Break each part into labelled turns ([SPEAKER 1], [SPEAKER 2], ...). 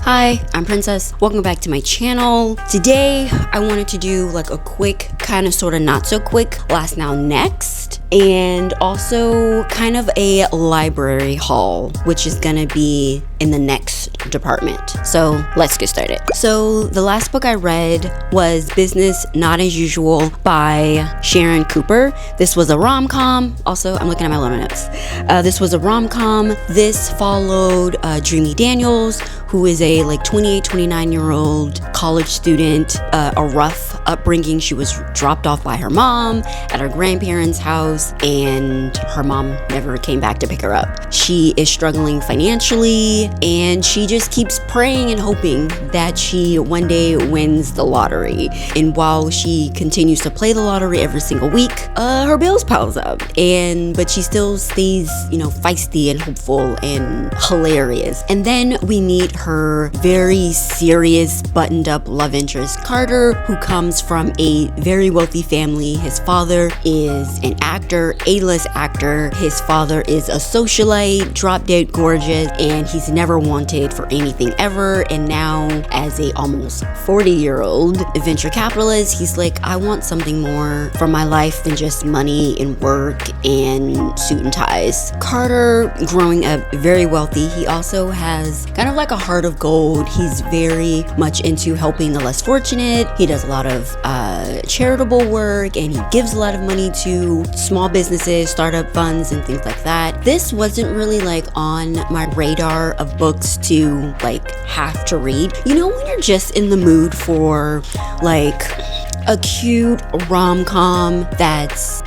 [SPEAKER 1] Hi, I'm Princess. Welcome back to my channel. Today, I wanted to do like a quick, kind of sort of not so quick, last now next, and also kind of a library haul, which is gonna be in the next department. So let's get started. So the last book I read was Business Not As Usual by Sharon Cooper. This was a rom-com. Also, I'm looking at my little notes. This was a rom-com. This followed Dreamy Daniels, who is a 28, 29-year-old college student, a rough upbringing. She was dropped off by her mom at her grandparents' house, and her mom never came back to pick her up. She is struggling financially, and she just keeps praying and hoping that she one day wins the lottery. And while she continues to play the lottery every single week, her bills piles up. But she still stays, feisty and hopeful and hilarious. And then we meet her very serious, buttoned up love interest, Carter, who comes from a very wealthy family. His father is an actor, A-list actor. His father is a socialite, drop dead gorgeous, and he's never wanted for anything ever. And now, as a almost 40-year-old venture capitalist, he's like, I want something more for my life than just money and work and suit and ties. Carter, growing up very wealthy, he also has kind of like a heart of gold. He's very much into helping the less fortunate. He does a lot of charitable work, and he gives a lot of money to small businesses, startup funds, and things like that. This wasn't really on my radar of books to have to read. When you're just in the mood for a cute rom-com that's,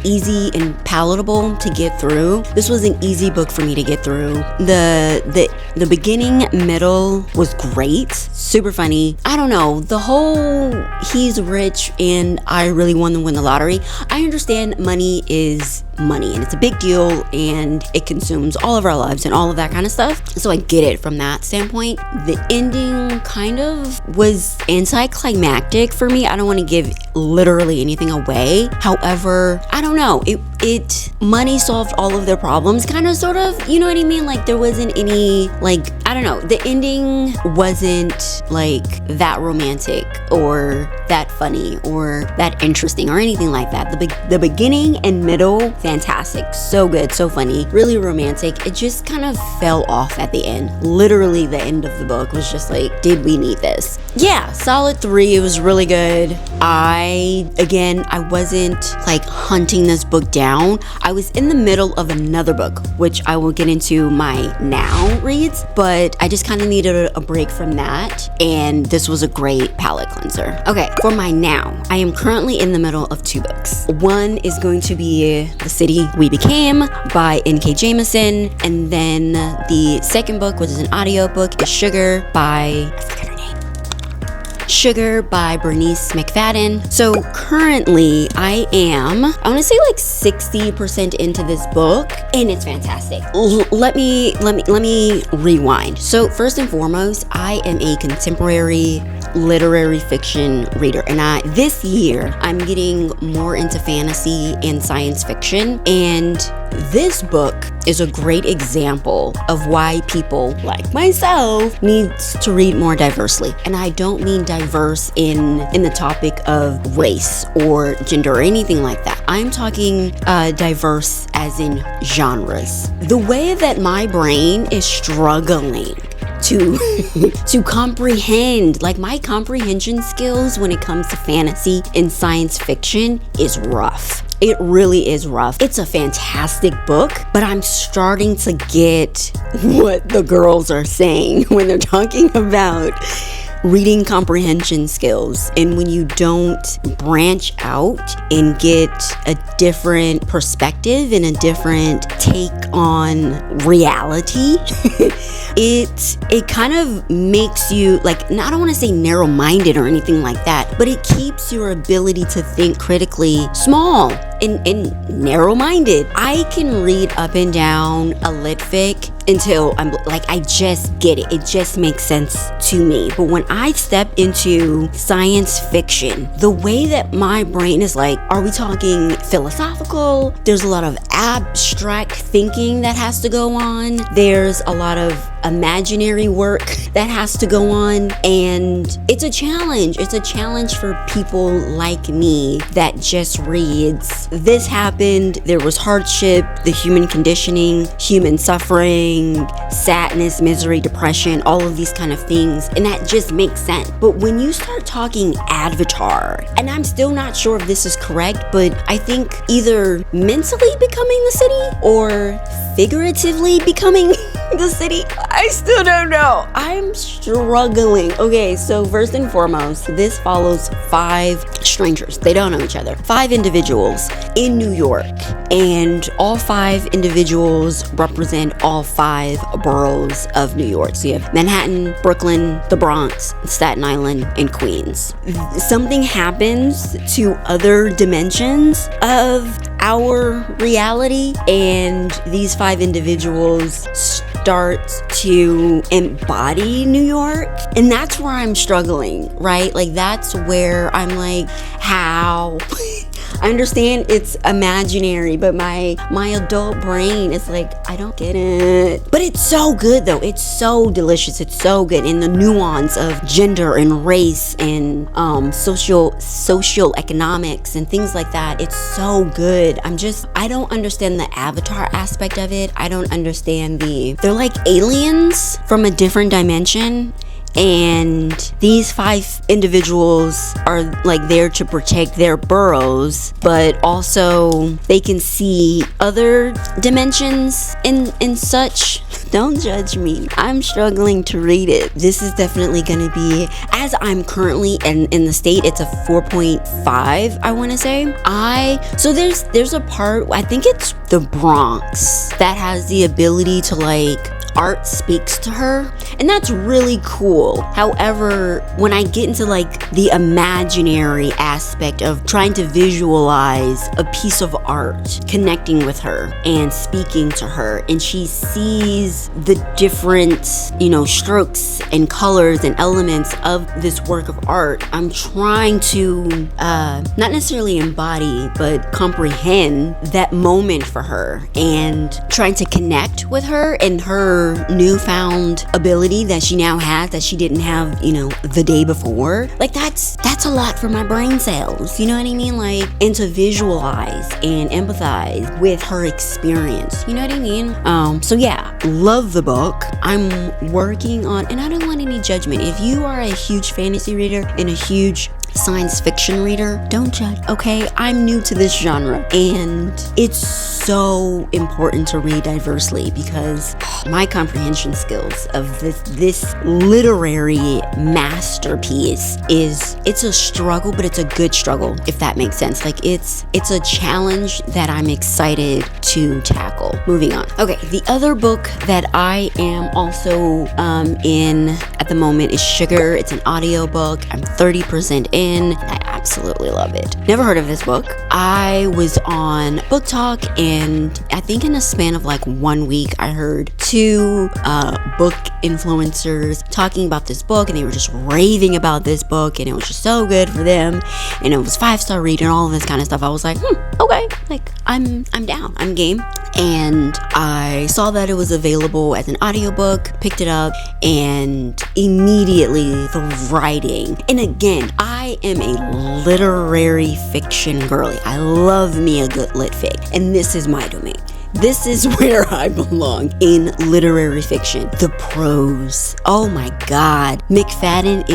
[SPEAKER 1] easy and palatable to get through. This was an easy book for me to get through. The beginning, middle was great, super funny. The whole he's rich and I really want to win the lottery. I understand money is money and it's a big deal and it consumes all of our lives and all of that kind of stuff. So I get it from that standpoint. The ending kind of was anticlimactic for me. I don't want to give literally anything away. However, I don't know. Money solved all of their problems, kind of, sort of, you know what I mean? There wasn't any, the ending wasn't that romantic or that funny or that interesting or anything like that. The beginning and middle, fantastic. So good, so funny, really romantic. It just kind of fell off at the end. Literally the end of the book was just did we need this? Yeah, solid 3. It was really good. I wasn't hunting this book down. I was in the middle of another book, which I will get into my now reads, but I just kind of needed a break from that, and this was a great palate cleanser. Okay, for my now, I am currently in the middle of 2 books. One is going to be The City We Became by N.K. Jemisin, and then the second book, which is an audiobook, is Sugar by Bernice McFadden. So currently I want to say 60% into this book, and it's fantastic. Let me rewind. So first and foremost, I am a contemporary literary fiction reader, and this year I'm getting more into fantasy and science fiction, and this book is a great example of why people like myself needs to read more diversely. And I don't mean diverse in the topic of race or gender or anything like that. I'm talking diverse as in genres. The way that my brain is struggling to comprehend, my comprehension skills when it comes to fantasy and science fiction is rough. It really is rough. It's a fantastic book, but I'm starting to get what the girls are saying when they're talking about reading comprehension skills. And when you don't branch out and get a different perspective and a different take on reality, it kind of makes you I don't want to say narrow-minded or anything like that, but it keeps your ability to think critically small and narrow-minded. I can read up and down a lit fic until I'm I just get it. It just makes sense to me. But when I step into science fiction, the way that my brain is are we talking philosophical? There's a lot of abstract thinking that has to go on. There's a lot of imaginary work that has to go on, and it's a challenge. It's a challenge for people like me that just reads. This happened, there was hardship, the human conditioning, human suffering, sadness, misery, depression, all of these kind of things, and that just makes sense. But when you start talking Avatar, and I'm still not sure if this is correct, but I think either mentally becoming the city or figuratively becoming the city, I still don't know. I'm struggling. Okay, so first and foremost, this follows 5 strangers. They don't know each other. 5 individuals in New York, and all 5 individuals represent all 5 boroughs of New York. So you have Manhattan, Brooklyn, the Bronx, Staten Island, and Queens. Something happens to other dimensions of our reality, and these 5 individuals start to embody New York, and that's where I'm struggling, right? Like, that's where I'm like, how? I understand it's imaginary, but my adult brain is like, I don't get it. But it's so good though. It's so delicious. It's so good. In the nuance of gender and race and social economics and things like that. It's so good. I don't understand the Avatar aspect of it. I don't understand they're like aliens from a different dimension. And these 5 individuals are like there to protect their boroughs, but also they can see other dimensions and such. Don't judge me. I'm struggling to read it. This is definitely going to be, as I'm currently in the state, it's a 4.5, I want to say. So there's a part, I think it's the Bronx, that has the ability to like, art speaks to her, and that's really cool. However, when I get into like the imaginary aspect of trying to visualize a piece of art connecting with her and speaking to her, and she sees the different, strokes and colors and elements of this work of art, I'm trying to not necessarily embody, but comprehend that moment for her, and trying to connect with her and her newfound ability that she now has that she didn't have, the day before. Like, that's a lot for my brain cells, you know what I mean? Like, and to visualize and empathize with her experience, you know what I mean? So yeah, love the book. I'm working on, and I don't want any judgment. If you are a huge fantasy reader and a huge science fiction reader, don't judge, okay? I'm new to this genre, and it's so important to read diversely because my comprehension skills of this literary masterpiece it's a struggle, but it's a good struggle, if that makes sense. Like, it's a challenge that I'm excited to tackle. Moving on. Okay, the other book that I am also in at the moment is Sugar. It's an audiobook. I'm 30% in. I absolutely love it. Never heard of this book. I was on Book Talk, and I think in a span of like 1 week, I heard 2 book influencers talking about this book, and they were just raving about this book, and it was just so good for them, and it was 5-star read and all of this kind of stuff. I was like, okay, like I'm down, I'm game. And I saw that it was available as an audiobook, picked it up, and immediately the writing. And again, I am a literary fiction girly. I love me a good lit fic, and this is my domain. This is where I belong, in literary fiction. The prose. Oh my God. McFadden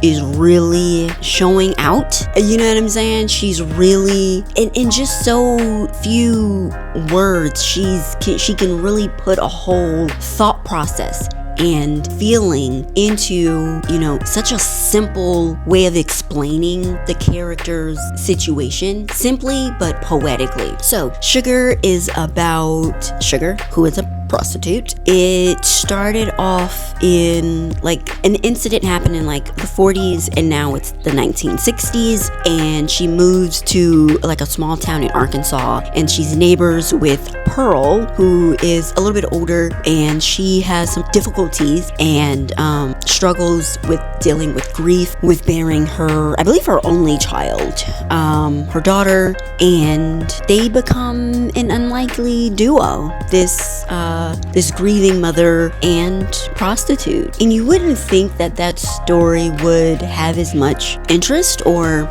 [SPEAKER 1] is really showing out. You know what I'm saying? She's really, in just so few words, she can really put a whole thought process and feeling into, such a simple way of explaining the character's situation, simply but poetically. So, Sugar is about Sugar, who is a prostitute. It started off in like an incident happened in like the 40s, and now it's the 1960s, and she moves to like a small town in Arkansas, and she's neighbors with Pearl, who is a little bit older, and she has some difficulties and struggles with dealing with grief, with bearing her, I believe, her only child, her daughter, and they become an unlikely duo. This grieving mother and prostitute. And you wouldn't think that that story would have as much interest or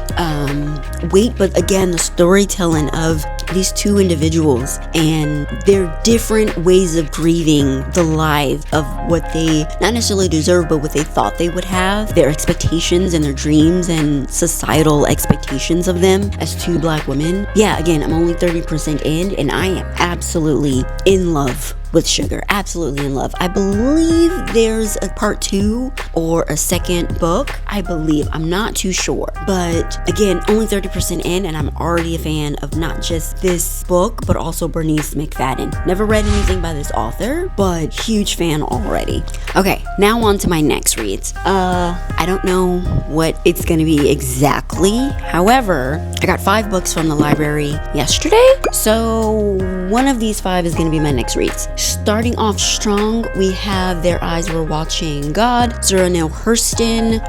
[SPEAKER 1] weight, but again, the storytelling of these two individuals and their different ways of grieving the life of what they not necessarily deserve, but what they thought they would have, their expectations and their dreams and societal expectations of them as two black women. Yeah, again, I'm only 30% in, and I am absolutely in love with Sugar. Absolutely in love. I believe there's a part 2 or a second book. I believe. I'm not too sure. But again, only 30% in, and I'm already a fan of not just this book, but also Bernice McFadden. Never read anything by this author, but huge fan already. Okay, now on to my next reads. I don't know what it's gonna be exactly. However, I got 5 books from the library yesterday, so one of these 5 is gonna be my next reads. Starting off strong, we have Their Eyes Were Watching God, Zora Neale Hurston.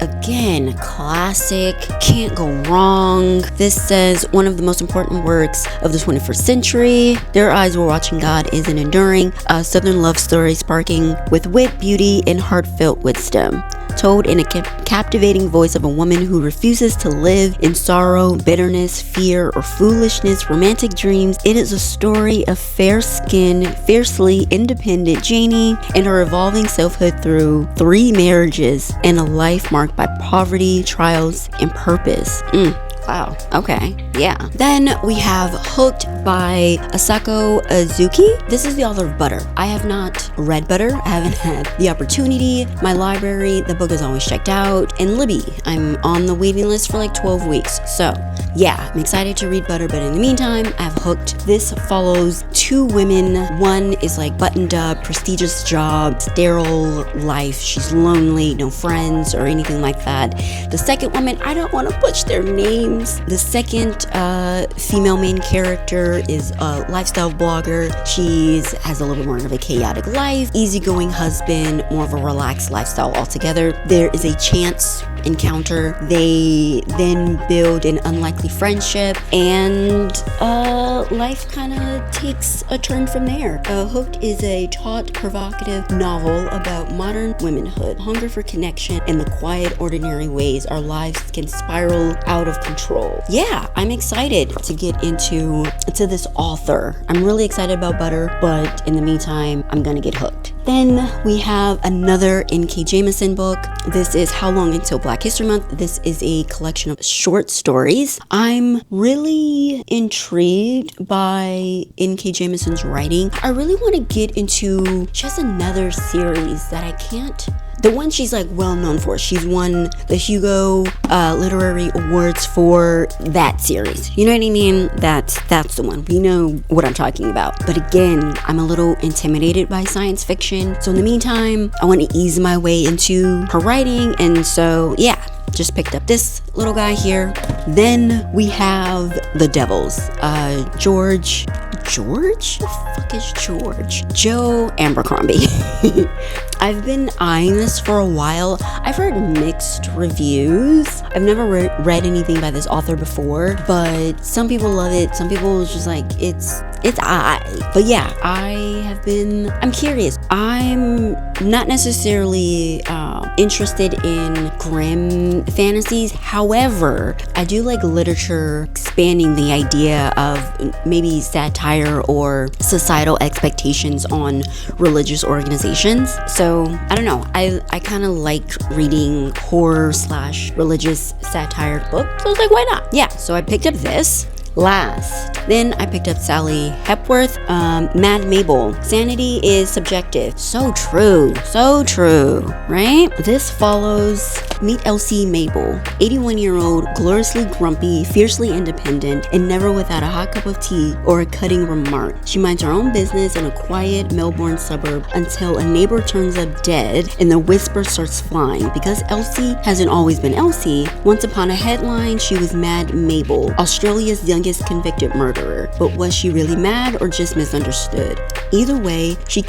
[SPEAKER 1] Again, classic, can't go wrong. This says one of the most important works of the 21st century. Their Eyes Were Watching God is an enduring Southern love story sparking with wit, beauty, and heartfelt wisdom. Told in a captivating voice of a woman who refuses to live in sorrow, bitterness, fear, or foolishness, romantic dreams. It is a story of fair-skinned, fiercely independent Janie and her evolving selfhood through 3 marriages and a life marked by poverty, trials, and purpose. Wow, okay, yeah. Then we have Hooked by Asako Azuki. This is the author of Butter. I have not read Butter. I haven't had the opportunity. My library, the book is always checked out. And Libby, I'm on the waiting list for like 12 weeks. So yeah, I'm excited to read Butter, but in the meantime, I have Hooked. This follows 2 women. One is like buttoned up, prestigious job, sterile life. She's lonely, no friends or anything like that. The second woman, I don't want to butcher their names. The second female main character is a lifestyle blogger. She has a little more of a chaotic life, easygoing husband, more of a relaxed lifestyle altogether. There is a chance encounter. They then build an unlikely friendship, and life kind of takes a turn from there. Hooked is a taut, provocative novel about modern womanhood, hunger for connection, and the quiet, ordinary ways our lives can spiral out of control. Yeah, I'm excited to get into this author. I'm really excited about Butter, but in the meantime, I'm gonna get hooked. Then we have another N.K. Jemisin book. This is How Long Until Black History Month. This is a collection of short stories. I'm really intrigued by N.K. Jemisin's writing. I really want to get into just another series that I can't. The one she's like well known for. She's won the Hugo Literary Awards for that series. You know what I mean? That's the one. We know what I'm talking about. But again, I'm a little intimidated by science fiction. So in the meantime, I want to ease my way into her writing. And so, yeah, just picked up this little guy here. Then we have The Devils. George? Who the fuck is George? Joe Abercrombie. I've been eyeing this for a while. I've heard mixed reviews. I've never read anything by this author before, but some people love it. Some people just like, it's but yeah, I'm curious. I'm not necessarily interested in grim fantasies. However, I do like literature expanding the idea of maybe satire or societal expectations on religious organizations. So I don't know. I kind of like reading horror / religious satire books. So I was like, why not? Yeah. So I picked up this. last. Then I picked up Sally Hepworth, Mad Mabel. Sanity is subjective. So true, right? This follows Meet Elsie Mabel, 81-year-old, gloriously grumpy, fiercely independent, and never without a hot cup of tea or a cutting remark. She minds her own business in a quiet Melbourne suburb until a neighbor turns up dead and the whisper starts flying. Because Elsie hasn't always been Elsie, once upon a headline, she was Mad Mabel, Australia's youngest convicted murderer. But was she really mad or just misunderstood? Either way, she's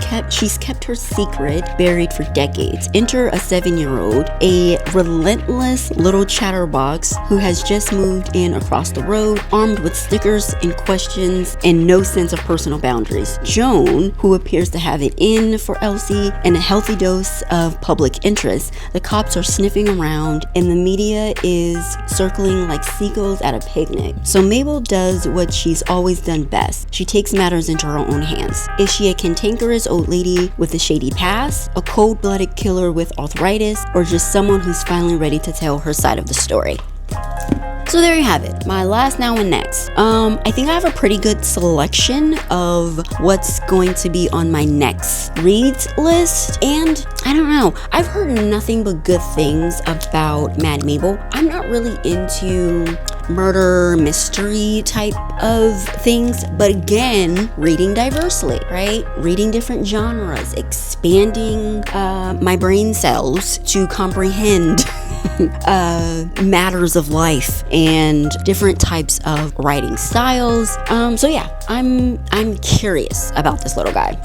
[SPEAKER 1] kept her secret buried for decades. Enter a 7-year-old, a relentless little chatterbox who has just moved in across the road, armed with stickers and questions and no sense of personal boundaries. Joan, who appears to have it in for Elsie and a healthy dose of public interest. The cops are sniffing around and the media is circling like seagulls at a picnic. So Mabel does what she's always done best. She takes matters into her own hands. Is she a cantankerous old lady with a shady past, a cold-blooded killer with arthritis, or just someone who's finally ready to tell her side of the story? So there you have it, my last, now, and next. I think I have a pretty good selection of what's going to be on my next reads list, and I don't know, I've heard nothing but good things about Mad Mabel. I'm not really into murder mystery type of things, but again, reading diversely, right? Reading different genres, expanding my brain cells to comprehend matters of life and different types of writing styles. So yeah, I'm curious about this little guy.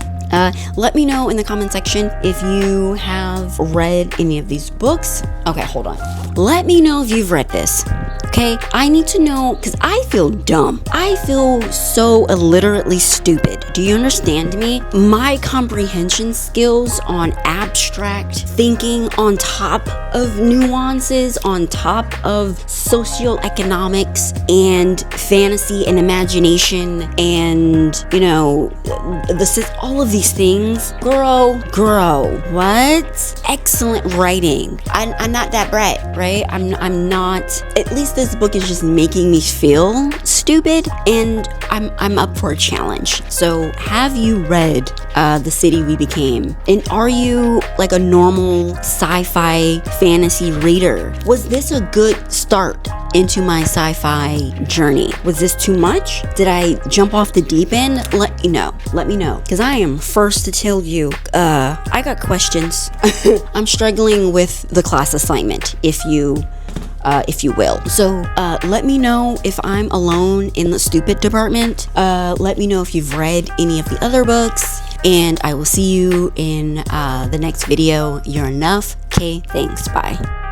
[SPEAKER 1] Let me know in the comment section if you have read any of these books. Okay, hold on. Let me know if you've read this. Okay, I need to know because I feel dumb. I feel so illiterately stupid. Do you understand me? My comprehension skills on abstract thinking, on top of nuances, on top of socioeconomics and fantasy and imagination and, you know, all of these things. Girl, what? Excellent writing. I'm not that bright, right? I'm not, at least this book is just making me feel stupid, and I'm up for a challenge. So have you read The City We Became? And are you like a normal sci-fi fantasy reader? Was this a good start into my sci-fi journey? Was this too much? Did I jump off the deep end? Let me know, because I am first to tell you, I got questions. I'm struggling with the class assignment, if you will. So let me know if I'm alone in the stupid department. Let me know if you've read any of the other books, and I will see you in the next video. You're enough. Okay, thanks, bye.